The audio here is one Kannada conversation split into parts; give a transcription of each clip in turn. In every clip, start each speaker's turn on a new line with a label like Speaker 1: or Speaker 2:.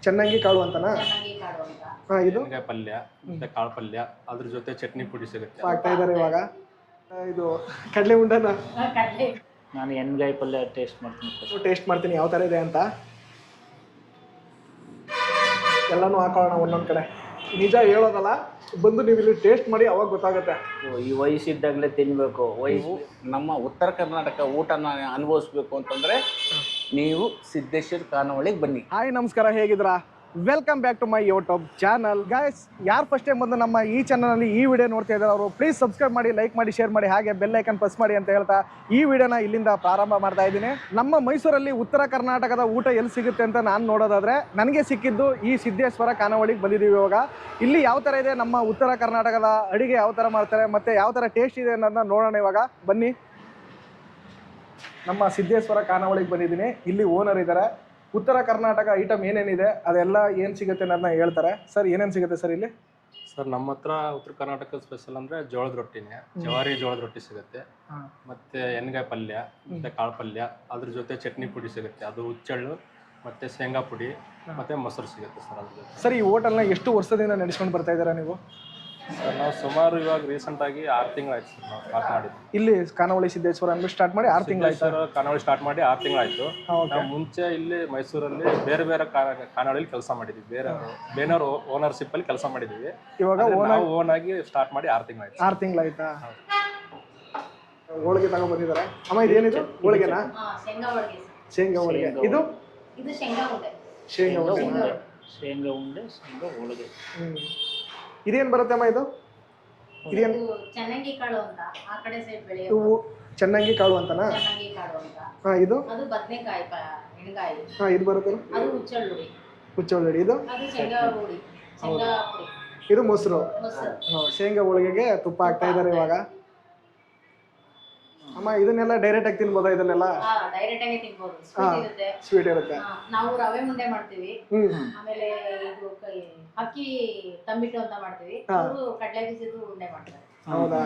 Speaker 1: ಚೆನ್ನಾಗಿ ಕಾಳು ಅಂತನಾ?
Speaker 2: ಚೆನ್ನಾಗಿ ಕಾಳು ಅಂತ.
Speaker 1: ಇದು
Speaker 3: ಎಣ್ಗಾಯಿ ಪಲ್ಯ ಮತ್ತೆ ಕಾಳು ಪಲ್ಯ, ಅದ್ರ ಜೊತೆ ಚಟ್ನಿ ಪುಡಿ ಸಿಗುತ್ತೆ.
Speaker 1: ಆಗ್ತಾ ಇದ್ದಾರೆ ಇವಾಗ. ಇದು ಕಡಲೆ ಉಂಡನ
Speaker 2: ಕಡಲೆ
Speaker 4: ನಾನು ಎಣ್ಗಾಯಿ ಪಲ್ಯ ಟೇಸ್ಟ್ ಮಾಡ್ತೀನಿ.
Speaker 1: ಟೇಸ್ಟ್ ಮಾಡ್ತೀನಿ ಯಾವ ಥರ ಇದೆ ಅಂತ. ಎಲ್ಲನೂ ಹಾಕೋಣ ಒಂದೊಂದು ಕಡೆ. ನಿಜ ಹೇಳೋದಲ್ಲ, ಬಂದು ನೀವು ಇಲ್ಲಿ ಟೇಸ್ಟ್ ಮಾಡಿ ಅವಾಗ ಗೊತ್ತಾಗುತ್ತೆ.
Speaker 4: ಈ ವಯಸ್ಸಿದ್ದಾಗಲೇ ತಿನ್ನಬೇಕು.
Speaker 5: ನೀವು ನಮ್ಮ ಉತ್ತರ ಕರ್ನಾಟಕ ಊಟನ ಅನುಭವಿಸ್ಬೇಕು ಅಂತಂದರೆ ನೀವು ಸಿದ್ದೇಶ್ವರ ಖಾನಾವಳಿಗೆ ಬನ್ನಿ.
Speaker 1: ಹಾಯ್ ನಮಸ್ಕಾರ, ಹೇಗಿದ್ದೀರಾ? Welcome back to my YouTube channel. Guys, ಯಾರು ಫಸ್ಟ್ ಟೈಮ್ ಬಂದು ನಮ್ಮ ಈ ಚಾನಲಲ್ಲಿ ಈ ವಿಡಿಯೋ ನೋಡ್ತಾ ಇದ್ದಾರೆ ಅವರು ಪ್ಲೀಸ್ ಸಬ್ಸ್ಕ್ರೈಬ್ ಮಾಡಿ, ಲೈಕ್ ಮಾಡಿ, ಶೇರ್ ಮಾಡಿ, ಹಾಗೆ ಬೆಲ್ ಐಕನ್ ಪ್ರೆಸ್ ಮಾಡಿ ಅಂತ ಹೇಳ್ತಾ ಈ ವಿಡಿಯೋನ ಇಲ್ಲಿಂದ ಪ್ರಾರಂಭ ಮಾಡ್ತಾ ಇದ್ದೀನಿ. ನಮ್ಮ ಮೈಸೂರಲ್ಲಿ ಉತ್ತರ ಕರ್ನಾಟಕದ ಊಟ ಎಲ್ಲಿ ಸಿಗುತ್ತೆ ಅಂತ ನಾನು ನೋಡೋದಾದರೆ ನನಗೆ ಸಿಕ್ಕಿದ್ದು ಈ ಸಿದ್ದೇಶ್ವರ ಖಾನಾವಳಿಗೆ ಬಂದಿದ್ದೀವಿ. ಇವಾಗ ಇಲ್ಲಿ ಯಾವ ಥರ ಇದೆ, ನಮ್ಮ ಉತ್ತರ ಕರ್ನಾಟಕದ ಅಡುಗೆ ಯಾವ ಥರ ಮಾಡ್ತಾರೆ ಮತ್ತು ಯಾವ ಥರ ಟೇಸ್ಟ್ ಇದೆ ಅನ್ನೋದನ್ನ ನೋಡೋಣ. ಇವಾಗ ಬನ್ನಿ, ನಮ್ಮ ಸಿದ್ದೇಶ್ವರ ಖಾನಾವಳಿಗೆ ಬಂದಿದ್ದೀನಿ. ಇಲ್ಲಿ ಓನರ್ ಇದ್ದಾರೆ. ಉತ್ತರ ಕರ್ನಾಟಕ ಐಟಮ್ ಏನೇನಿದೆ ಅದೆಲ್ಲ ಏನು ಸಿಗುತ್ತೆ ಅನ್ನೋದನ್ನ ಹೇಳ್ತಾರೆ. ಸರ್, ಏನೇನು ಸಿಗುತ್ತೆ ಸರ್ ಇಲ್ಲಿ?
Speaker 3: ಸರ್, ನಮ್ಮ ಹತ್ರ ಉತ್ತರ ಕರ್ನಾಟಕ ಸ್ಪೆಷಲ್ ಅಂದ್ರೆ ಜೋಳದ ರೊಟ್ಟಿನೇ. ಜವಾರಿ ಜೋಳದ ರೊಟ್ಟಿ ಸಿಗುತ್ತೆ, ಮತ್ತೆ ಎಣ್ಗಾಯಿ ಪಲ್ಯ ಮತ್ತೆ ಕಾಳು ಪಲ್ಯ, ಅದ್ರ ಜೊತೆ ಚಟ್ನಿ ಪುಡಿ ಸಿಗುತ್ತೆ. ಅದು ಹುಚ್ಚೆಳ್ಳು ಮತ್ತೆ ಶೇಂಗಾ ಪುಡಿ ಮತ್ತೆ ಮೊಸರು ಸಿಗುತ್ತೆ ಸರ್ ಅದ್ರ ಜೊತೆ.
Speaker 1: ಸರ್, ಈ ಹೋಟೆಲ್ನ ಎಷ್ಟು ವರ್ಷದಿಂದ ನಡೆಸ್ಕೊಂಡು ಬರ್ತಾ ಇದ್ದೀರಾ ನೀವು?
Speaker 3: ಸರ್, ನಾವು ಸುಮಾರು ಇವಾಗ ರೀಸೆಂಟ್ ಆಗಿ 6 ತಿಂಗಳಾಯ್ತು ಸರ್ ನಾವು ಸ್ಟಾರ್ಟ್ ಮಾಡಿದ್ವಿ.
Speaker 1: ಇಲ್ಲಿ ಖಾನಾವಳಿ ಸಿದ್ದೇಶ್ವರ ಅಂದ್ಬಿಟ್ಟು ಸ್ಟಾರ್ಟ್ ಮಾಡಿ 6 ತಿಂಗಳಾಯ್ತು.
Speaker 3: ಸರ್, ಖಾನಾವಳಿ ಸ್ಟಾರ್ಟ್ ಮಾಡಿ 6 ತಿಂಗಳಾಯ್ತು. ನಾವು ಮುಂಚೆ ಇಲ್ಲಿ ಮೈಸೂರಲ್ಲಿ ಬೇರೆ ಬೇರೆ ಖಾನಾವಳಿಲಿ ಕೆಲಸ ಮಾಡಿದ್ವಿ, ಬೇರೆ ಓನರ್ಶಿಪ್ ಅಲ್ಲಿ ಕೆಲಸ ಮಾಡಿದ್ವಿ. ಇವಾಗ ನಾವು ಓನ್ ಆಗಿ ಸ್ಟಾರ್ಟ್ ಮಾಡಿ 6 ತಿಂಗಳಾಯ್ತು.
Speaker 1: 6 ತಿಂಗಳಾಯ್ತಾ? ಹೋಳಿಗೆ ತಗೊಂಡ್ಬಂದಿದ್ದಾರೆ. ಅಮ್ಮ, ಇದೇನಿದು? ಹೋಳಿಗೆನಾ?
Speaker 2: ಶೇಂಗಾ ಹೋಳಿಗೆ.
Speaker 1: ಶೇಂಗಾ ಹೋಳಿಗೆ. ಇದು
Speaker 2: ಶೇಂಗಾ ಉಂಡೆ.
Speaker 1: ಶೇಂಗಾ ಹೋಳಿಗೆ.
Speaker 4: ಶೇಂಗಾ ಉಂಡೆ, ಶೇಂಗಾ ಹೋಳಿಗೆ.
Speaker 1: ಇದೇನು ಬರುತ್ತೆ ಅಮ್ಮ? ಇದು ಇದೇನು?
Speaker 2: ಚೆನ್ನಾಗಿ ಕಾಳು ಅಂತ ಆ ಕಡೆ ಸೈಡ್ ಬೆಳೆಯೋದು.
Speaker 1: ಇವು ಚೆನ್ನಾಗಿ ಕಾಳು ಅಂತನಾ?
Speaker 2: ಚೆನ್ನಾಗಿ ಕಾಳು ಅಂತ.
Speaker 1: ಇದು
Speaker 2: ಅದು ಬದನೆಕಾಯಿ ಎಣ್ಗಾಯಿ.
Speaker 1: ಇದು ಬರುತ್ತೆ.
Speaker 2: ಅದು ಹುಚ್ಚಳ್ಳುಡಿ.
Speaker 1: ಹುಚ್ಚಳ್ಳುಡಿ. ಇದು
Speaker 2: ಅದು ಶೇಂಗಾ ಹುಡಿ, ಶೇಂಗಾ ಪುಡಿ.
Speaker 1: ಇದು ಮೊಸರು. ಶೇಂಗಾ ಹೋಳಿಗೆಗೆ ತುಪ್ಪ ಹಾಕ್ತಾ ಇದ್ದಾರೆ ಇವಾಗ. ಅಮ್ಮ, ಇದನ್ನೆಲ್ಲ ಡೈರೆಕ್ಟ್ ಆಗಿ ತಿನ್ಬೋದಾ? ಇದನ್ನೆಲ್ಲ
Speaker 2: ಡೈರೆಕ್ಟ್ ಆಗಿ ತಿನ್ಬೋದು. ಸ್ವೀಟ್ ಇರುತ್ತೆ.
Speaker 1: ಸ್ವೀಟ್ ಇರುತ್ತೆ.
Speaker 2: ನಾವು ರವೆ ಮುಂಡೆ ಮಾಡ್ತೀವಿ. ಆಮೇಲೆ ಇದು ಅಕ್ಕಿ ತಂಬಿಟ್ಟು ಅಂತ ಮಾಡ್ತೀವಿ. ಅವರು ಕಡಲೆ ಬೀಜದ ಉಂಡೆ ಮಾಡ್ತಾರೆ.
Speaker 1: ಹೌದಾ?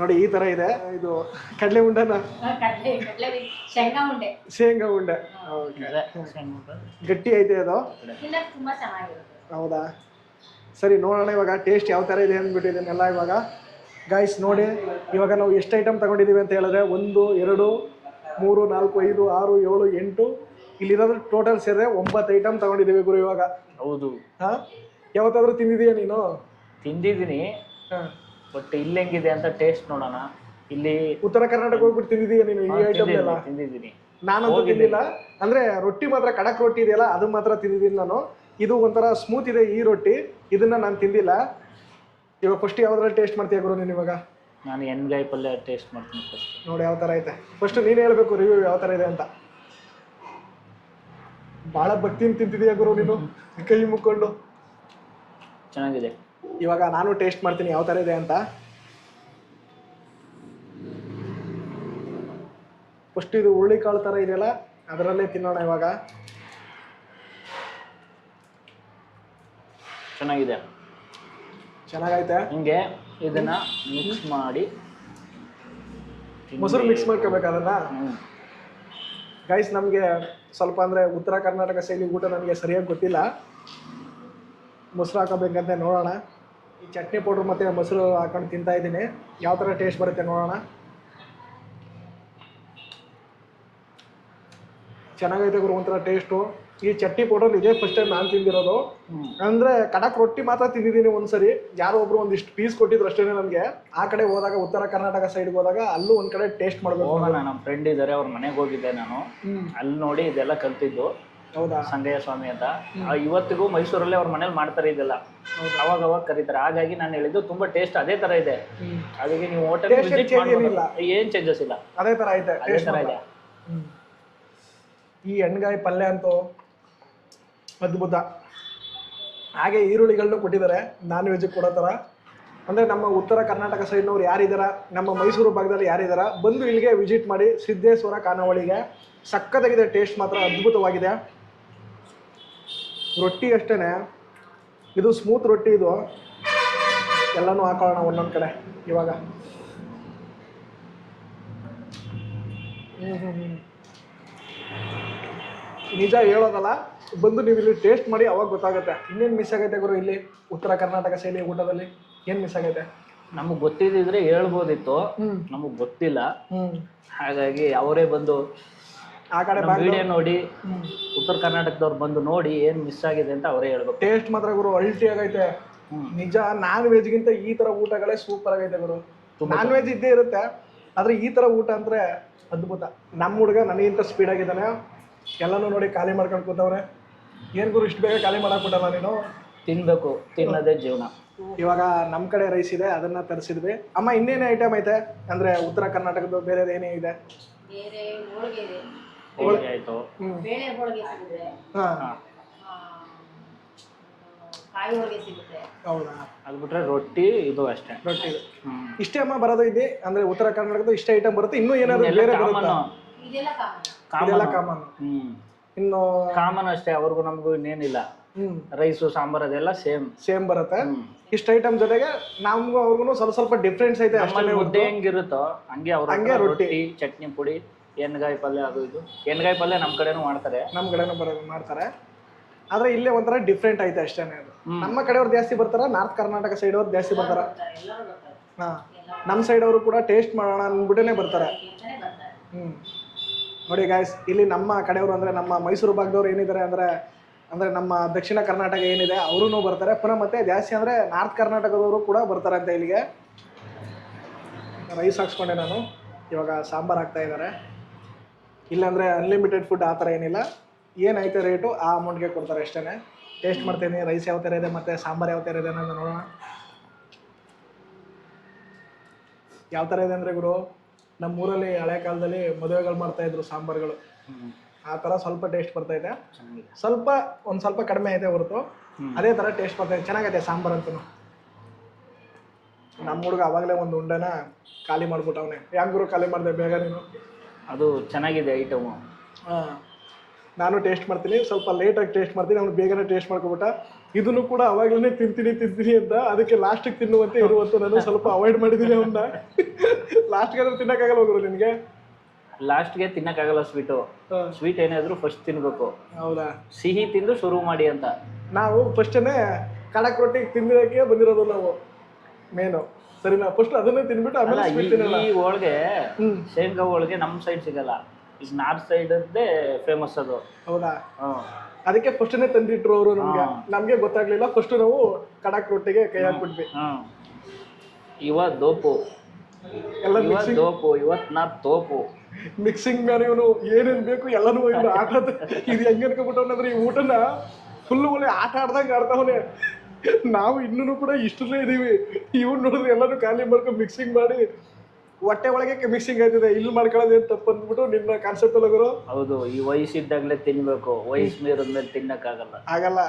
Speaker 1: ನೋಡಿ, ಈ ತರ ಇದೆ. ಇದು ಕಡಲೆ ಉಂಡೆನ?
Speaker 2: ಕಡಲೆ ಶೇಂಗಾ ಉಂಡೆ.
Speaker 1: ಶೇಂಗಾ ಉಂಡೆ. ಗಟ್ಟಿ ಐತೆ ಅದು.
Speaker 2: ತಿನ್ನಕ್ಕೆ ತುಂಬಾ ಚೆನ್ನಾಗಿರುತ್ತೆ.
Speaker 1: ಹೌದಾ? ಸರಿ, ನೋಡೋಣ ಇವಾಗ ಟೇಸ್ಟ್ ಯಾವ ಥರ ಇದೆ ಅಂದ್ಬಿಟ್ಟು ಇದನ್ನೆಲ್ಲ. ಇವಾಗ ಗಾಯ್ಸ್ ನೋಡಿ, ಇವಾಗ ನಾವು ಎಷ್ಟು ಐಟಮ್ ತಗೊಂಡಿದ್ದೀವಿ ಅಂತ ಹೇಳಿದ್ರೆ 1 2 3 4 5 6 7 8 ಇಲ್ಲಿರೋದು ಟೋಟಲ್ ಸೇರಿದ್ರೆ 9 ಐಟಮ್ ತಗೊಂಡಿದ್ದೀವಿ ಗುರು ಇವಾಗ.
Speaker 4: ಹೌದು.
Speaker 1: ಹಾಂ, ಯಾವತ್ತಾದ್ರೂ ತಿಂದಿದೀಯಾ ನೀನು?
Speaker 4: ತಿಂದಿದ್ದೀನಿ, ಬಟ್ ಇಲ್ಲಿ ಹೆಂಗಿದೆ ಅಂತ ಟೇಸ್ಟ್ ನೋಡೋಣ. ಇಲ್ಲಿ
Speaker 1: ಉತ್ತರ ಕರ್ನಾಟಕ ಹೋಗ್ಬಿಟ್ಟು ತಿಂದಿದೀಯಾ ನೀನು ಈ ಐಟಮ್ ಎಲ್ಲ?
Speaker 4: ತಿಂದಿದ್ದೀನಿ.
Speaker 1: ನಾನಂತೂ ತಿಂದಿಲ್ಲ. ಅಂದರೆ ರೊಟ್ಟಿ ಮಾತ್ರ, ಖಡಕ್ ರೊಟ್ಟಿ ಇದೆಯಲ್ಲ ಅದು ಮಾತ್ರ ತಿಂದಿದ್ದೀನಿ ನಾನು. ಇದು ಒಂಥರ ಸ್ಮೂತ್ ಇದೆ ಈ ರೊಟ್ಟಿ, ಇದನ್ನ ನಾನು ತಿಂದಿಲ್ಲ. ಇವಾಗ ಫಸ್ಟ್ ಯಾವ್ದ್ರಲ್ಲಿ ಟೇಸ್ಟ್ ಮಾಡ್ತೀಯ ಗುರು ನೀನು ಇವಾಗ?
Speaker 4: ನಾನು ಎಣ್ಗಾಯಿ ಪಲ್ಯ ಟೇಸ್ಟ್ ಮಾಡ್ತೀನಿ ಫಸ್ಟ್.
Speaker 1: ನೋಡಿ ಯಾವ ಥರ ಐತೆ. ಫಸ್ಟ್ ನೀನು ಹೇಳ್ಬೇಕು ರಿವ್ಯೂ ಯಾವ ಥರ ಇದೆ ಅಂತ. ಭಾಳ ಭಕ್ತಿಯಿಂದ ತಿಂತಿದೀಯ ಗುರು ನೀನು, ಕೈ ಮುಕ್ಕೊಂಡು.
Speaker 4: ಚೆನ್ನಾಗಿದೆ.
Speaker 1: ಇವಾಗ ನಾನು ಟೇಸ್ಟ್ ಮಾಡ್ತೀನಿ ಯಾವ ಥರ ಇದೆ ಅಂತ. ಫಸ್ಟ್ ಇದು ಹುರುಳಿಕಾಳು ಥರ ಇದೆಯಲ್ಲ, ಅದರಲ್ಲೇ ತಿನ್ನೋಣ ಇವಾಗ.
Speaker 4: ಚೆನ್ನಾಗಿದೆ,
Speaker 1: ಚೆನ್ನಾಗೈತೆ.
Speaker 4: ಹಿಂಗೆ ಇದನ್ನ ಮಿಕ್ಸ್ ಮಾಡಿ
Speaker 1: ಮೊಸರು ಮಿಕ್ಸ್ ಮಾಡ್ಕೋಬೇಕು ಅದನ್ನ. ಗೈಸ್, ನಮಗೆ ಸ್ವಲ್ಪ ಅಂದರೆ ಉತ್ತರ ಕರ್ನಾಟಕ ಶೈಲಿ ಊಟ ನನಗೆ ಸರಿಯಾಗಿ ಗೊತ್ತಿಲ್ಲ. ಮೊಸರು ಹಾಕೋಬೇಕಂತ ನೋಡೋಣ. ಈ ಚಟ್ನಿ ಪೌಡ್ರ್ ಮತ್ತು ಮೊಸರು ಹಾಕೊಂಡು ತಿಂತಾ ಇದ್ದೀನಿ. ಯಾವ ಥರ ಟೇಸ್ಟ್ ಬರುತ್ತೆ ನೋಡೋಣ. ಚೆನ್ನಾಗೈತೆ ಗುರು ಒಂಥರ ಟೇಸ್ಟು. ಈ ಚಟ್ನಿ ಪೌಡರ್ ಇದೇ ಫಸ್ಟ್ ಟೈಮ್ ನಾನು ತಿಂದಿರೋದು. ಅಂದರೆ ಕಡಕ್ ರೊಟ್ಟಿ ಮಾತ್ರ ತಿಂದಿದ್ದೀನಿ ಒಂದ್ಸರಿ. ಯಾರೋ ಒಬ್ರು ಒಂದಿಷ್ಟು ಪೀಸ್ ಕೊಟ್ಟಿದ್ರು ಅಷ್ಟೇ ನನಗೆ. ಆ ಕಡೆ ಹೋದಾಗ, ಉತ್ತರ ಕರ್ನಾಟಕ ಸೈಡ್ಗೆ ಹೋದಾಗ ಅಲ್ಲೂ ಒಂದು ಕಡೆ ಟೇಸ್ಟ್ ಮಾಡಬೇಕು.
Speaker 4: ನಮ್ಮ ಫ್ರೆಂಡ್ ಇದ್ದಾರೆ, ಅವ್ರ ಮನೆಗೆ ಹೋಗಿದ್ದೆ ನಾನು. ಅಲ್ಲಿ ನೋಡಿ ಇದೆಲ್ಲ ಕಲ್ತಿದ್ದು.
Speaker 1: ಹೌದಾ?
Speaker 4: ಸಂಗಯ್ಯ ಸ್ವಾಮಿ ಅಂತ. ಇವತ್ತಿಗೂ ಮೈಸೂರಲ್ಲಿ ಅವ್ರ ಮನೇಲಿ ಮಾಡ್ತಾರೆ ಇದೆಲ್ಲ. ಅವಾಗ ಕರೀತಾರೆ. ಹಾಗಾಗಿ ನಾನು ಹೇಳಿದ್ದು ತುಂಬಾ ಟೇಸ್ಟ್ ಅದೇ ತರ ಇದೆ. ಹಾಗಾಗಿ ನೀವು ಹೋಟೆಲ್ ವಿಸಿಟ್ ಮಾಡ್ಬೋದು, ಏನ್ ಚೇಂಜಸ್ ಇಲ್ಲ,
Speaker 1: ಅದೇ ತರ ಐತೆ.
Speaker 4: ಅದೇ ತರ ಇದೆ.
Speaker 1: ಈ ಎಣ್ಗಾಯಿ ಪಲ್ಯ ಅಂತೂ ಅದ್ಭುತ. ಹಾಗೆ ಈರುಳ್ಳಿಗಳನ್ನೂ ಕೊಟ್ಟಿದ್ದಾರೆ, ನಾನ್ ವೆಜ್ ಕೊಡೋ ಥರ. ಅಂದರೆ ನಮ್ಮ ಉತ್ತರ ಕರ್ನಾಟಕ ಸೈಡ್ನವ್ರು ಯಾರಿದ್ದಾರ, ನಮ್ಮ ಮೈಸೂರು ಭಾಗದಲ್ಲಿ ಯಾರಿದ್ದಾರ, ಬಂದು ಇಲ್ಲಿಗೆ ವಿಸಿಟ್ ಮಾಡಿ ಸಿದ್ದೇಶ್ವರ ಖಾನಾವಳಿಗೆ. ಸಕ್ಕತ್ತಾಗಿದೆ, ಟೇಸ್ಟ್ ಮಾತ್ರ ಅದ್ಭುತವಾಗಿದೆ. ರೊಟ್ಟಿ ಅಷ್ಟೇ, ಇದು ಸ್ಮೂತ್ ರೊಟ್ಟಿ. ಇದು ಎಲ್ಲನೂ ಹಾಕೋಣ ಒಂದೊಂದು ಕಡೆ ಇವಾಗ. ನಿಜ ಹೇಳೋದಲ್ಲ, ಬಂದು ನೀವು ಇಲ್ಲಿ ಟೇಸ್ಟ್ ಮಾಡಿ ಅವಾಗ ಗೊತ್ತಾಗುತ್ತೆ. ಇನ್ನೇನು ಮಿಸ್ ಆಗೈತೆ ಗುರು ಇಲ್ಲಿ ಉತ್ತರ ಕರ್ನಾಟಕ ಶೈಲಿ ಊಟದಲ್ಲಿ ಏನು ಮಿಸ್ ಆಗೈತೆ?
Speaker 4: ನಮಗೆ ಗೊತ್ತಿದ್ದಿದ್ರೆ ಹೇಳ್ಬೋದಿತ್ತು, ನಮಗೆ ಗೊತ್ತಿಲ್ಲ. ಹಾಗಾಗಿ ಅವರೇ ಬಂದು
Speaker 1: ಆ ಕಡೆ
Speaker 4: ವಿಡಿಯೋ ನೋಡಿ ಉತ್ತರ ಕರ್ನಾಟಕದವ್ರು ಬಂದು ನೋಡಿ ಏನ್ ಮಿಸ್ ಆಗಿದೆ ಅಂತ ಅವರೇ ಹೇಳ್ಬೇಕು.
Speaker 1: ಟೇಸ್ಟ್ ಮಾತ್ರ ಗುರು ಅಲ್ಟಿ ಆಗೈತೆ ನಿಜ. ನಾನ್ ವೆಜ್ಗಿಂತ ಈ ತರ ಊಟಗಳೇ ಸೂಪರ್ ಆಗೈತೆ ಗುರು. ನಾನ್ ವೆಜ್ ಇದ್ದೇ ಇರುತ್ತೆ, ಆದ್ರೆ ಈ ತರ ಊಟ ಅಂದ್ರೆ ಅದ್ಭುತ. ನಮ್ಮ ಹುಡುಗ ನನಗಿಂತ ಸ್ಪೀಡ್ ಆಗಿದ್ದಾನೆ, ಎಲ್ಲನೂ ನೋಡಿ ಖಾಲಿ ಮಾಡ್ಕೊಂಡು ಕೂತವ್ರೆ. ಏನ್ ಗುರು ಇಷ್ಟು ಬೇಗ ಖಾಲಿ ಮಾಡಾಕ್ಬಿಟ್ಟಲ್ಲ ನೀನು?
Speaker 4: ತಿನ್ಬೇಕು, ತಿನ್ನೋದೇ ಜೀವನ.
Speaker 1: ಇವಾಗ ನಮ್ಮ ಕಡೆ ರೈಸ್ ಇದೆ, ಅದನ್ನ ತರಿಸಿದ್ವಿ. ಅಮ್ಮ ಇನ್ನೇನೇ ಐಟಮ್ ಐತೆ ಅಂದ್ರೆ ಉತ್ತರ ಕರ್ನಾಟಕದ ಬೇರೆ ಏನೇ ಇದೆ?
Speaker 2: ಬೇರೆ ಹೋಳಿಗೆ ಇದೆ,
Speaker 4: ಹೋಳಿಗೆ ಆಯ್ತು,
Speaker 2: ಬೇಳೆ ಹೋಳಿಗೆ ಸಿಗುತ್ತೆ, ಕಾಯಿ ಹೋಳಿಗೆ ಸಿಗುತ್ತೆ.
Speaker 1: ಹೌದಾ?
Speaker 4: ಅದು ಬಿಟ್ರೆ ರೊಟ್ಟಿ ಇದು ಅಷ್ಟೇ.
Speaker 1: ರೊಟ್ಟಿ ಇಷ್ಟೇ ಅಮ್ಮ ಬರೋದು ಇದೆ ಅಂದ್ರೆ ಉತ್ತರ ಕರ್ನಾಟಕದ ಇಷ್ಟೇ ಐಟಮ್ ಬರುತ್ತೆ. ಇನ್ನೂ ಏನಾದ್ರು ಬೇರೆ ಬರುತ್ತಾ?
Speaker 2: ಇದೆಲ್ಲ ಕಾಮನ್.
Speaker 1: ಇದೆಲ್ಲ ಕಾಮನ್. ಇನ್ನು
Speaker 4: ಕಾಮನ್ ಅಷ್ಟೇ, ಅವ್ರಿಗೂ ನಮಗೂ ಇನ್ನೇನಿಲ್ಲ. ರೈಸು ಸಾಂಬಾರ್ ಅದೆಲ್ಲ ಸೇಮ್
Speaker 1: ಬರುತ್ತೆ. ಇಷ್ಟ ಐಟಮ್ ಜೊತೆಗೆ ನಮ್ಗೂ ಅವ್ರಿಗೂ ಸ್ವಲ್ಪ ಡಿಫ್ರೆನ್ಸ್ ಐತೆ.
Speaker 4: ಮುದ್ದೆ ಹೆಂಗಿರುತ್ತೋ ಹಂಗೆ
Speaker 1: ಹಂಗೆ ರೊಟ್ಟಿ,
Speaker 4: ಚಟ್ನಿ ಪುಡಿ, ಎಣ್ಗಾಯಿ ಪಲ್ಯ, ಅದು ಇದು. ಎಣ್ಗಾಯಿ ಪಲ್ಯ ನಮ್ಮ ಕಡೆನೂ ಮಾಡ್ತಾರೆ,
Speaker 1: ನಮ್ಮ ಕಡೆನೂ ಮಾಡ್ತಾರೆ. ಆದ್ರೆ ಇಲ್ಲೇ ಒಂಥರ ಡಿಫ್ರೆಂಟ್ ಐತೆ ಅಷ್ಟೇನೆ. ಅದು ನಮ್ಮ ಕಡೆಯವ್ರು ಜಾಸ್ತಿ ಬರ್ತಾರ, ನಾರ್ತ್ ಕರ್ನಾಟಕ ಸೈಡ್ ಅವ್ರು ಜಾಸ್ತಿ ಬರ್ತಾರ. ಹಾ, ನಮ್ಮ ಸೈಡ್ ಅವರು ಕೂಡ ಟೇಸ್ಟ್ ಮಾಡೋಣ ಅಂದ್ಬಿಟ್ಟೇ ಬರ್ತಾರೆ. ನೋಡಿ ಗಾಯ್ಸ್, ಇಲ್ಲಿ ನಮ್ಮ ಕಡೆಯವರು ಅಂದ್ರೆ ನಮ್ಮ ಮೈಸೂರು ಭಾಗದವ್ರು ಏನಿದ್ದಾರೆ ಅಂದ್ರೆ ನಮ್ಮ ದಕ್ಷಿಣ ಕರ್ನಾಟಕ ಏನಿದೆ ಅವರೂ ಬರ್ತಾರೆ. ಪುನಃ ಮತ್ತೆ ಜಾಸ್ತಿ ಅಂದ್ರೆ ನಾರ್ತ್ ಕರ್ನಾಟಕದವರು ಕೂಡ ಬರ್ತಾರೆ ಅಂತ ಇಲ್ಲಿಗೆ. ರೈಸ್ ಹಾಕ್ಸ್ಕೊಂಡೆ ನಾನು. ಇವಾಗ ಸಾಂಬಾರು ಹಾಕ್ತಾ ಇದ್ದಾರೆ. ಇಲ್ಲಾಂದರೆ ಅನ್ಲಿಮಿಟೆಡ್ ಫುಡ್ ಆ ಥರ ಏನಿಲ್ಲ, ಏನೈತೆ ರೇಟು ಆ ಅಮೌಂಟ್ಗೆ ಕೊಡ್ತಾರೆ ಅಷ್ಟೇ. ಟೇಸ್ಟ್ ಮಾಡ್ತೀನಿ ರೈಸ್ ಯಾವ ಥರ ಇದೆ ಮತ್ತು ಸಾಂಬಾರು ಯಾವ ಥರ ಇದೆ ಅನ್ನೋದು ನೋಡೋಣ. ಯಾವ ಥರ ಇದೆ ಅಂದರೆ ಗುರು, ನಮ್ಮೂರಲ್ಲಿ ಹಳೆ ಕಾಲದಲ್ಲಿ ಮದುವೆಗಳು ಮಾಡ್ತಾಯಿದ್ರು ಸಾಂಬಾರುಗಳು, ಆ ಥರ ಸ್ವಲ್ಪ ಟೇಸ್ಟ್ ಬರ್ತೈತೆ. ಒಂದು ಸ್ವಲ್ಪ ಕಡಿಮೆ ಐತೆ ಹೊರತು ಅದೇ ಥರ ಟೇಸ್ಟ್ ಬರ್ತೈತೆ. ಚೆನ್ನಾಗೈತೆ ಸಾಂಬಾರು ಅಂತೂ. ನಮ್ಮ ಹುಡುಗ ಅವಾಗಲೇ ಒಂದು ಉಂಡೆನ ಖಾಲಿ ಮಾಡ್ಬಿಟ್ಟವನೆ. ಯಾಕೆ ಗುರು ಖಾಲಿ ಮಾಡಿದೆ ಬೇಗ ನೀನು?
Speaker 4: ಅದು ಚೆನ್ನಾಗಿದೆ ಐಟಮು.
Speaker 1: ಹಾಂ, ನಾನು ಟೇಸ್ಟ್ ಮಾಡ್ತೀನಿ, ಸ್ವಲ್ಪ ಲೇಟಾಗಿ ಟೇಸ್ಟ್ ಮಾಡ್ತೀನಿ, ಅವ್ನು ಬೇಗನೆ ಟೇಸ್ಟ್ ಮಾಡ್ಕೊಬಿಟ್ಟ. ಇದನ್ನು ಕೂಡ ಅವಾಗಲೇ ತಿಂತೀನಿ ಅಂತ, ಅದಕ್ಕೆ ಲಾಸ್ಟಿಗೆ ತಿನ್ನುವಂತೆ ಇರುವಂತ ನಾನು ಸ್ವಲ್ಪ ಅವಾಯ್ಡ್ ಮಾಡಿದ್ದೀನಿ ಅವನ್ನ. ಲಾಸ್ಟ್ಗೆ ಆದ್ರೂ ತಿನ್ನಕ್ಕಾಗಲ್ಲ ಗುರು ನಿನಗೆ?
Speaker 4: ಲಾಸ್ಟ್ಗೆ ತಿನ್ನಕ್ಕಾಗಲ್ಲ ಸ್ವೀಟ್ ಏನಾದ್ರು ಫಸ್ಟ್ ತಿನ್ಬೇಕು.
Speaker 1: ಹೌದಾ?
Speaker 4: ಸಿಹಿ ತಿಂದು ಶುರು ಮಾಡಿ ಅಂತ.
Speaker 1: ನಾವು ಫಸ್ಟೇ ಕಡಕ್ ರೊಟ್ಟಿ ತಿನ್ನೋಕೆ ಬಂದಿರೋದು ನಾವು ಮೇನು, ಸರಿನಾ? ಫಸ್ಟ್ ಅದನ್ನೇ ತಿನ್ಬಿಟ್ಟು ಆಮೇಲೆ ಸ್ವೀಟ್ ತಿನ್ನಲ್ಲ.
Speaker 4: ಈ ಹೋಳಿಗೆ ಶೇಂಗಾ ಹೋಳಿಗೆ ನಮ್ಮ ಸೈಡ್ ಸಿಗಲ್ಲ, ಈಗ ನಾರ್ತ್ ಸೈಡ್ ಫೇಮಸ್ ಅದು.
Speaker 1: ಹೌದಾ? ಅದಕ್ಕೆ ಫಸ್ಟೇ ತಂದಿಟ್ರು ಅವರು ನಮ್ಗೆ ಗೊತ್ತಾಗ್ಲಿಲ್ಲ. ಫಸ್ಟ್ ನಾವು ಕಡಕ್ ರೊಟ್ಟಿಗೆ ಕೈ ಹಾಕ್ಬಿಟ್ವಿ.
Speaker 4: ದೋಪು
Speaker 1: ಎಲ್ಲ
Speaker 4: ಇವತ್ತು ನಾ ತೋಪು
Speaker 1: ಮಿಕ್ಸಿಂಗ್ ಮ್ಯಾನ್. ಇವನು ಏನೇನ್ ಬೇಕು ಎಲ್ಲನೂ ಆಟ ಇದು ಹೆಂಗ್ ಅನ್ಕೊಬಿಟ್ಟವನಂದ್ರೆ ಈ ಊಟನ ಫುಲ್ ಒಳ್ಳೆ ಆಟ ಆಡ್ದಂಗೆ ಆಡ್ತಾವನೆ. ನಾವು ಇನ್ನೂ ಕೂಡ ಇಷ್ಟರಲ್ಲೇ ಇದೀವಿ. ಇವ್ನು ನೋಡಿದ್ರೆ ಎಲ್ಲರೂ ಖಾಲಿ ಮಾಡ್ಕೊಂಡು ಮಿಕ್ಸಿಂಗ್ ಮಾಡಿ ಹೊಟ್ಟೆ ಒಳಗೆ ಮಿಕ್ಸಿಂಗ್ ಆಯ್ತದೆ. ಇಲ್ಲಿ ಮಾಡ್ಕೊಳ್ಳೋದು ಏನು ತಪ್ಪು ಅಂದ್ಬಿಟ್ಟು ನಿನ್ನ ಕಾನ್ಸೆಪ್ಟ್ ಅಲ್ಲಗರು.
Speaker 4: ಹೌದು, ಈ ವಯಸ್ಸಿದ್ದಾಗಲೇ ತಿನ್ಬೇಕು, ವಯಸ್ಸು ಮೀರಿದ್ಮೇಲೆ ತಿನ್ನಕ್ಕಾಗಲ್ಲ.
Speaker 1: ಆಗಲ್ಲ.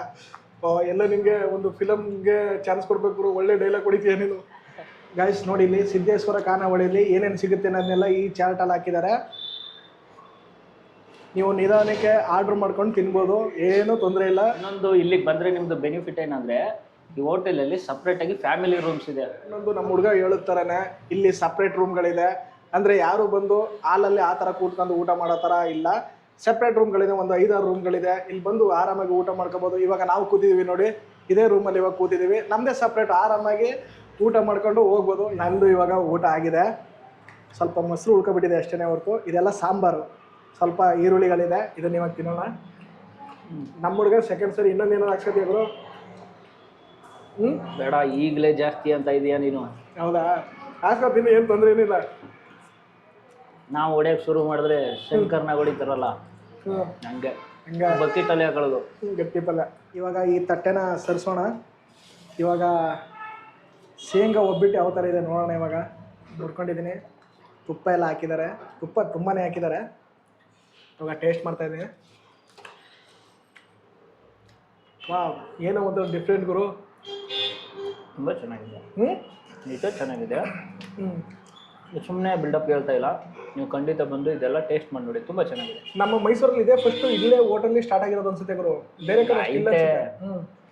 Speaker 1: ಎಲ್ಲ ನಿಮಗೆ ಒಂದು ಫಿಲಮ್ಗೆ ಚಾನ್ಸ್ ಕೊಡ್ಬೇಕು, ಒಳ್ಳೆ ಡೈಲಾಗ್ ಹೊಡಿತೀಯ ನೀನು. ಗಾಯ್ಸ್ ನೋಡಿ, ಇಲ್ಲಿ ಸಿದ್ದೇಶ್ವರ ಖಾನಾವಳಿಯಲ್ಲಿ ಏನೇನು ಸಿಗುತ್ತೆ ಅನ್ನೋದನ್ನೆಲ್ಲ ಈ ಚಾರ್ಟಲ್ಲಿ ಹಾಕಿದ್ದಾರೆ. ನೀವು ನಿಧಾನಕ್ಕೆ ಆರ್ಡ್ರ್ ಮಾಡ್ಕೊಂಡು ತಿನ್ಬೋದು, ಏನೂ ತೊಂದರೆ ಇಲ್ಲ.
Speaker 4: ಇನ್ನೊಂದು ಇಲ್ಲಿಗೆ ಬಂದರೆ ನಿಮ್ಮದು ಬೆನಿಫಿಟ್ ಏನಂದರೆ, ಈ ಹೋಟೆಲಲ್ಲಿ ಸಪ್ರೇಟಾಗಿ ಫ್ಯಾಮಿಲಿ ರೂಮ್ಸ್ ಇದೆ.
Speaker 1: ಇನ್ನೊಂದು ನಮ್ಮ ಹುಡುಗ ಹೇಳುತ್ತಾರನೆ, ಇಲ್ಲಿ ಸಪ್ರೇಟ್ ರೂಮ್ಗಳಿದೆ. ಅಂದರೆ ಯಾರು ಬಂದು ಹಾಲಲ್ಲಿ ಆ ಥರ ಕೂತ್ಕೊಂಡು ಊಟ ಮಾಡೋ ಥರ ಇಲ್ಲ, ಸಪ್ರೇಟ್ ರೂಮ್ಗಳಿದೆ. ಒಂದು 5-6 ರೂಮ್ಗಳಿದೆ. ಇಲ್ಲಿ ಬಂದು ಆರಾಮಾಗಿ ಊಟ ಮಾಡ್ಕೋಬೋದು. ಇವಾಗ ನಾವು ಕೂತಿದ್ದೀವಿ ನೋಡಿ, ಇದೇ ರೂಮಲ್ಲಿ ಇವಾಗ ಕೂತಿದ್ದೀವಿ. ನಮ್ಮದೇ ಸಪ್ರೇಟ್ ಆರಾಮಾಗಿ ಊಟ ಮಾಡ್ಕೊಂಡು ಹೋಗ್ಬೋದು. ನಂದು ಇವಾಗ ಊಟ ಆಗಿದೆ, ಸ್ವಲ್ಪ ಮೊಸರು ಉಳ್ಕೊಬಿಟ್ಟಿದೆ ಅಷ್ಟೇ ಹೊರತು. ಇದೆಲ್ಲ ಸಾಂಬಾರು, ಸ್ವಲ್ಪ ಈರುಳ್ಳಿಗಳಿದೆ. ಇದನ್ನ ಇವಾಗ ತಿನ್ನೋಣ. ನಮ್ಮ ಹುಡುಗ ಸೆಕೆಂಡ್ ಸರಿ ಇನ್ನೊಂದೇನಾದ್ರು ಹಾಕ್ಸೋದಿದ್ರು.
Speaker 4: ಬೇಡ, ಈಗಲೇ ಜಾಸ್ತಿ ಅಂತ ಇದೆಯಾ ನೀನು?
Speaker 1: ಹೌದಾ? ಹಾಕ್ಕೊತೀನಿ, ಏನು ತೊಂದರೆ ಏನಿಲ್ಲ.
Speaker 4: ನಾವು ಹೊಡೆಯೋಕೆ ಶುರು ಮಾಡಿದ್ರೆ ಶಂಕರ್ನಾಗ ಹೊಡಿತಾರಲ್ಲ ಹಂಗೆ ಬಕೆಟಲ್ಲಿ ಹಾಕೊಳ್ಳೋದು.
Speaker 1: ಗಟ್ಟಿ ಪಲ್ಯ. ಇವಾಗ ಈ ತಟ್ಟೆನ ಸರಿಸೋಣ. ಇವಾಗ ಶೇಂಗಾ ಒಬ್ಬಿಟ್ಟು ಯಾವ ಥರ ಇದೆ ನೋಡೋಣ. ಇವಾಗ ನೋಡ್ಕೊಂಡಿದ್ದೀನಿ, ತುಪ್ಪ ಎಲ್ಲ ಹಾಕಿದ್ದಾರೆ, ತುಪ್ಪ ತುಂಬಾ ಹಾಕಿದ್ದಾರೆ. ಇವಾಗ ಟೇಸ್ಟ್ ಮಾಡ್ತಾಯಿದ್ದೀನಿ. ವಾವ್, ಏನೋ ಒಂದು ಡಿಫ್ರೆಂಟ್ ಗುರು.
Speaker 4: ತುಂಬ ಚೆನ್ನಾಗಿದೆ. ನಿಜ ಚೆನ್ನಾಗಿದೆ. ಸುಮ್ಮನೆ ಬಿಲ್ಡಪ್ ಹೇಳ್ತಾ ಇಲ್ಲ, ನೀವು ಖಂಡಿತ ಬಂದು ಇದೆಲ್ಲ ಟೇಸ್ಟ್ ಮಾಡಿ ನೋಡಿ, ತುಂಬ ಚೆನ್ನಾಗಿದೆ.
Speaker 1: ನಮ್ಮ ಮೈಸೂರಲ್ಲಿ ಇದೆ ಫಸ್ಟ್, ಇಲ್ಲೇ ಹೋಟೆಲ್ಲಿ ಸ್ಟಾರ್ಟ್ ಆಗಿರೋದು ಅನ್ಸುತ್ತೆ ಗುರು, ಬೇರೆ ಕಡೆ ಇಲ್ಲ.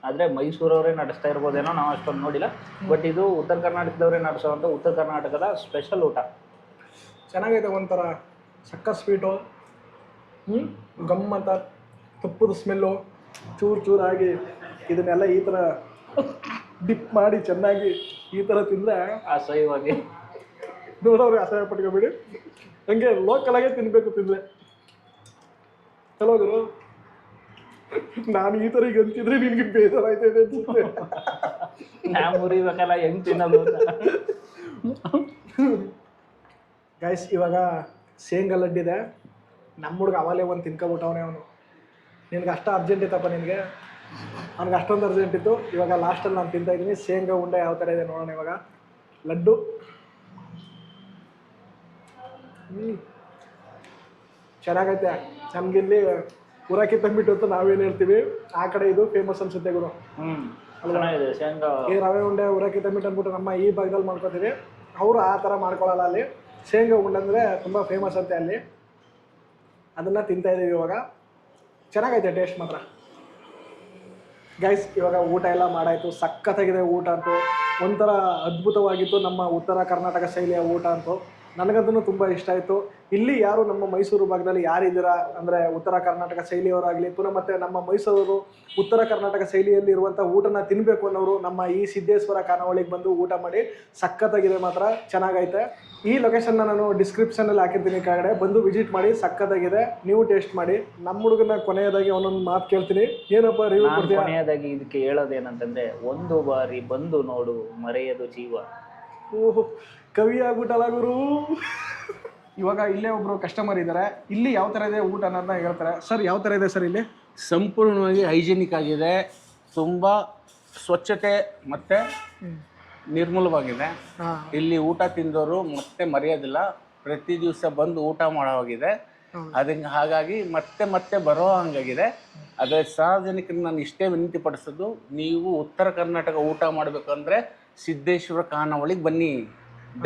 Speaker 4: ಆದರೆ ಮೈಸೂರವರೇ ನಡೆಸ್ತಾ ಇರ್ಬೋದೇನೋ, ನಾವು ಅಷ್ಟೊಂದು ನೋಡಿಲ್ಲ. ಬಟ್ ಇದು ಉತ್ತರ ಕರ್ನಾಟಕದವರೇ ನಡೆಸೋವಂಥ ಉತ್ತರ ಕರ್ನಾಟಕದ ಸ್ಪೆಷಲ್ ಊಟ.
Speaker 1: ಚೆನ್ನಾಗೈತೆ, ಒಂಥರ ಸಕ್ಕ ಸ್ವೀಟು, ಗಮ್ ಅಂತ ತುಪ್ಪದ ಸ್ಮೆಲ್ಲು. ಚೂರು ಚೂರಾಗಿ ಇದನ್ನೆಲ್ಲ ಈ ಥರ ಡಿಪ್ ಮಾಡಿ ಚೆನ್ನಾಗಿ ಈ ಥರ ತಿಂದರೆ
Speaker 4: ಅಸಹ್ಯವಾಗಿ
Speaker 1: ನೋಡೋರು ಅಸಹ್ಯ ಪಟ್ಕೋಬೇಡಿ, ಹಂಗೆ ಲೋಕಲಾಗೆ ತಿನ್ನಬೇಕು ತಿಂದರೆ. ಚಲೋ ಗುರು, ನಾನು ಈ ಥರ ಈಗ ಅಂತಿದ್ರೆ ನಿನಗೆ ಬೇಜಾರಾಯ್ತದೆ ಅನ್ಸುತ್ತೆ.
Speaker 4: ನಾ ಮುರಿಬೇಕಲ್ಲ ಹೆಂಗ್ ತಿನ್ನೋದು ಅಂತ.
Speaker 1: ಗೈಸ್ ಇವಾಗ ಶೇಂಗಾ ಲಡ್ಡಿದೆ, ನಮ್ಮ ಹುಡುಗ ಅವಾಲೇ ಒಂದು ತಿನ್ಕೊಬಿಟ್ಟವನೇ ಅವನು. ನಿನಗೆ ಅಷ್ಟು ಅರ್ಜೆಂಟ್ ಇತ್ತಪ್ಪ ನಿನಗೆ, ಅವ್ನಿಗೆ ಅಷ್ಟೊಂದು ಅರ್ಜೆಂಟ್ ಇತ್ತು. ಇವಾಗ ಲಾಸ್ಟಲ್ಲಿ ನಾನು ತಿಂತಾ ಇದ್ದೀನಿ. ಶೇಂಗಾ ಉಂಡೆ ಯಾವ ಥರ ಇದೆ ನೋಡೋಣ ಇವಾಗ. ಲಡ್ಡು ಚೆನ್ನಾಗೈತೆ. ನಮಗಿಲ್ಲಿ ಊರಾಕಿ ತಂಬಿಟ್ಟು ಅಂತ ನಾವೇನು ಹೇಳ್ತೀವಿ, ಆ ಕಡೆ ಇದು ಫೇಮಸ್ ಅನ್ಸುತ್ತೆ ಗುರು.
Speaker 4: ಚೆನ್ನಾಗಿದೆ ಶೇಂಗಾ.
Speaker 1: ಈ ರವೆ ಉಂಡೆ ಊರಾಕಿ ತಂಬಿಟ್ಟು ಅಂದ್ಬಿಟ್ಟು ನಮ್ಮ ಈ ಭಾಗದಲ್ಲಿ ಮಾಡ್ಕೋತೀವಿ, ಅವರು ಆ ಥರ ಮಾಡ್ಕೊಳ್ಳಲ್ಲ. ಅಲ್ಲಿ ಶೇಂಗಾ ಉಂಡೆ ಅಂದರೆ ತುಂಬ ಫೇಮಸ್ ಅಂತೆ ಅಲ್ಲಿ, ಅದನ್ನು ತಿಂತಾಯಿದ್ದೀವಿ ಇವಾಗ. ಚೆನ್ನಾಗೈತೆ ಟೇಸ್ಟ್ ಮಾತ್ರ. ಗೈಸ್ ಇವಾಗ ಊಟ ಎಲ್ಲ ಮಾಡಾಯಿತು, ಸಖತ್ತಾಗಿದೆ ಊಟ ಅಂತೂ. ಒಂಥರ ಅದ್ಭುತವಾಗಿತ್ತು ನಮ್ಮ ಉತ್ತರ ಕರ್ನಾಟಕ ಶೈಲಿಯ ಊಟ ಅಂತೂ. ನನಗಂತೂ ತುಂಬ ಇಷ್ಟ ಆಯಿತು. ಇಲ್ಲಿ ಯಾರು ನಮ್ಮ ಮೈಸೂರು ಭಾಗದಲ್ಲಿ ಯಾರಿದ್ದೀರಾ ಅಂದರೆ ಉತ್ತರ ಕರ್ನಾಟಕ ಶೈಲಿಯವರಾಗಲಿ, ಪುನಃ ಮತ್ತು ನಮ್ಮ ಮೈಸೂರು ಉತ್ತರ ಕರ್ನಾಟಕ ಶೈಲಿಯಲ್ಲಿ ಇರುವಂಥ ಊಟನ ತಿನ್ನಬೇಕು ಅನ್ನೋರು ನಮ್ಮ ಈ ಸಿದ್ದೇಶ್ವರ ಖಾನಾವಳಿಗೆ ಬಂದು ಊಟ ಮಾಡಿ. ಸಖತ್ತಾಗಿದೆ ಮಾತ್ರ, ಚೆನ್ನಾಗೈತೆ. ಈ ಲೊಕೇಶನ್ನ ನಾನು ಡಿಸ್ಕ್ರಿಪ್ಷನಲ್ಲಿ ಹಾಕಿರ್ತೀನಿ ಕೆಳಗಡೆ, ಬಂದು ವಿಸಿಟ್ ಮಾಡಿ. ಸಖತ್ತಾಗಿದೆ, ನೀವು ಟೇಸ್ಟ್ ಮಾಡಿ. ನಮ್ಮ ಹುಡುಗನ ಕೊನೆಯದಾಗಿ ಅವನೊಂದು ಮಾತು ಕೇಳ್ತೀನಿ, ಏನಪ್ಪ ರಿವ್ಯೂ ಕೊಡ್ತೀರಾ?
Speaker 4: ಕೊನೆಯದಾಗಿ ಇದಕ್ಕೆ ಹೇಳೋದೇನಂತಂದ್ರೆ, ಒಂದು ಬಾರಿ ಬಂದು ನೋಡು, ಮರೆಯದು ಜೀವ.
Speaker 1: ಓಹೋ, ಕವಿ ಆಗ್ಬಿಟ್ಟಲ್ಲ ಗುರು. ಇವಾಗ ಇಲ್ಲೇ ಒಬ್ರು ಕಸ್ಟಮರ್ ಇದ್ದಾರೆ, ಇಲ್ಲಿ ಯಾವ ಥರ ಇದೆ ಊಟ ಅನ್ನೋದನ್ನ ಹೇಳ್ತಾರೆ. ಸರ್ ಯಾವ ಥರ ಇದೆ ಸರ್ ಇಲ್ಲಿ?
Speaker 5: ಸಂಪೂರ್ಣವಾಗಿ ಹೈಜಿನಿಕ್ ಆಗಿದೆ, ತುಂಬ ಸ್ವಚ್ಛತೆ ಮತ್ತು ನಿರ್ಮೂಲವಾಗಿದೆ. ಇಲ್ಲಿ ಊಟ ತಿಂದವರು ಮತ್ತೆ ಮರೆಯೋದಿಲ್ಲ, ಪ್ರತಿ ದಿವಸ ಬಂದು ಊಟ ಮಾಡೋವಾಗಿದೆ. ಅದಕ್ಕೆ ಹಾಗಾಗಿ ಮತ್ತೆ ಮತ್ತೆ ಬರೋ ಹಂಗಾಗಿದೆ. ಅದೇ ಸಾರ್ವಜನಿಕರಿಗೆ ನಾನು ಇಷ್ಟೇ ವಿನಂತಿ ಪಡಿಸೋದು, ನೀವು ಉತ್ತರ ಕರ್ನಾಟಕ ಊಟ ಮಾಡಬೇಕಂದ್ರೆ ಸಿದ್ದೇಶ್ವರ ಖಾನಾವಳಿಗೆ ಬನ್ನಿ,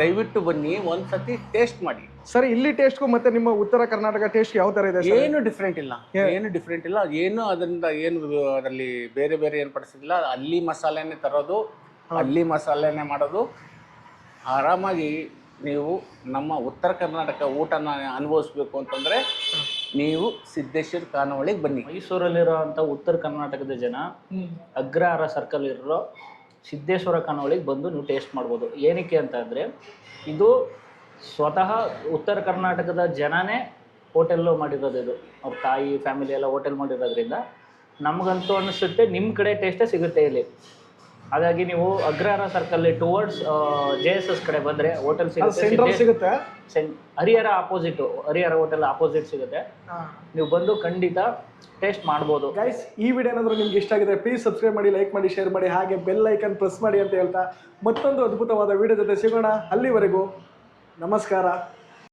Speaker 5: ದಯವಿಟ್ಟು ಬನ್ನಿ, ಒಂದ್ಸತಿ ಟೇಸ್ಟ್ ಮಾಡಿ.
Speaker 1: ಸರ್ ಇಲ್ಲಿ ಟೇಸ್ಟ್ಗೂ ಮತ್ತೆ ನಿಮ್ಮ ಉತ್ತರ ಕರ್ನಾಟಕ ಟೇಸ್ಟ್ ಯಾವ ಥರ ಇದೆ?
Speaker 5: ಏನು ಡಿಫ್ರೆಂಟ್ ಇಲ್ಲ, ಏನು ಡಿಫ್ರೆಂಟ್ ಇಲ್ಲ. ಏನು ಅದರಿಂದ ಏನು ಅದರಲ್ಲಿ ಬೇರೆ ಬೇರೆ ಏನು ಪಡಿಸೋದಿಲ್ಲ. ಅಲ್ಲಿ ಮಸಾಲೆನೇ ತರೋದು, ಅಲ್ಲಿ ಮಸಾಲೆನೇ ಮಾಡೋದು. ಆರಾಮಾಗಿ ನೀವು ನಮ್ಮ ಉತ್ತರ ಕರ್ನಾಟಕ ಊಟನ ಅನುಭವಿಸ್ಬೇಕು ಅಂತಂದರೆ ನೀವು ಸಿದ್ದೇಶ್ವರ ಖಾನಾವಳಿಗೆ ಬನ್ನಿ.
Speaker 4: ಮೈಸೂರಲ್ಲಿರೋಂಥ ಉತ್ತರ ಕರ್ನಾಟಕದ ಜನ ಅಗ್ರಹಾರ ಸರ್ಕಲ್ ಇರೋ ಸಿದ್ದೇಶ್ವರ ಖಾನಾವಳಿಗೆ ಬಂದು ನೀವು ಟೇಸ್ಟ್ ಮಾಡ್ಬೋದು. ಏನಕ್ಕೆ ಅಂತ ಅಂದರೆ, ಇದು ಸ್ವತಃ ಉತ್ತರ ಕರ್ನಾಟಕದ ಜನನೇ ಹೋಟೆಲ್ಲು ಮಾಡಿರೋದು. ಇದು ಅವ್ರ ತಾಯಿ ಫ್ಯಾಮಿಲಿ ಎಲ್ಲ ಹೋಟೆಲ್ ಮಾಡಿರೋದ್ರಿಂದ ನಮಗಂತೂ ಅನಿಸುತ್ತೆ ನಿಮ್ಮ ಕಡೆ ಟೇಸ್ಟೇ ಸಿಗುತ್ತೆ ಇಲ್ಲಿ. ಹಾಗಾಗಿ ನೀವು ಅಗ್ರಹಾರ ಸರ್ಕಲ್ ಟುವರ್ಡ್ಸ್ JSS ಕಡೆ ಬಂದರೆ ಹೋಟೆಲ್
Speaker 1: ಸಿಗುತ್ತೆ.
Speaker 4: Harihara opposite, Harihara hotel opposite ಸಿಗುತ್ತೆ. ನೀವು ಬಂದು ಖಂಡಿತ ಟೇಸ್ಟ್ ಮಾಡ್ಬೋದು.
Speaker 1: ಗೈಸ್ ಈ ವಿಡಿಯೋ ಏನಾದರೂ ನಿಮ್ಗೆ ಇಷ್ಟ ಆಗಿದೆ ಪ್ಲೀಸ್ ಸಬ್ಸ್ಕ್ರೈಬ್ ಮಾಡಿ, ಲೈಕ್ ಮಾಡಿ, ಶೇರ್ ಮಾಡಿ, ಹಾಗೆ ಬೆಲ್ ಐಕನ್ ಪ್ರೆಸ್ ಮಾಡಿ ಅಂತ ಹೇಳ್ತಾ ಮತ್ತೊಂದು ಅದ್ಭುತವಾದ ವಿಡಿಯೋ ಜೊತೆ ಸಿಗೋಣ. ಅಲ್ಲಿವರೆಗೂ ನಮಸ್ಕಾರ.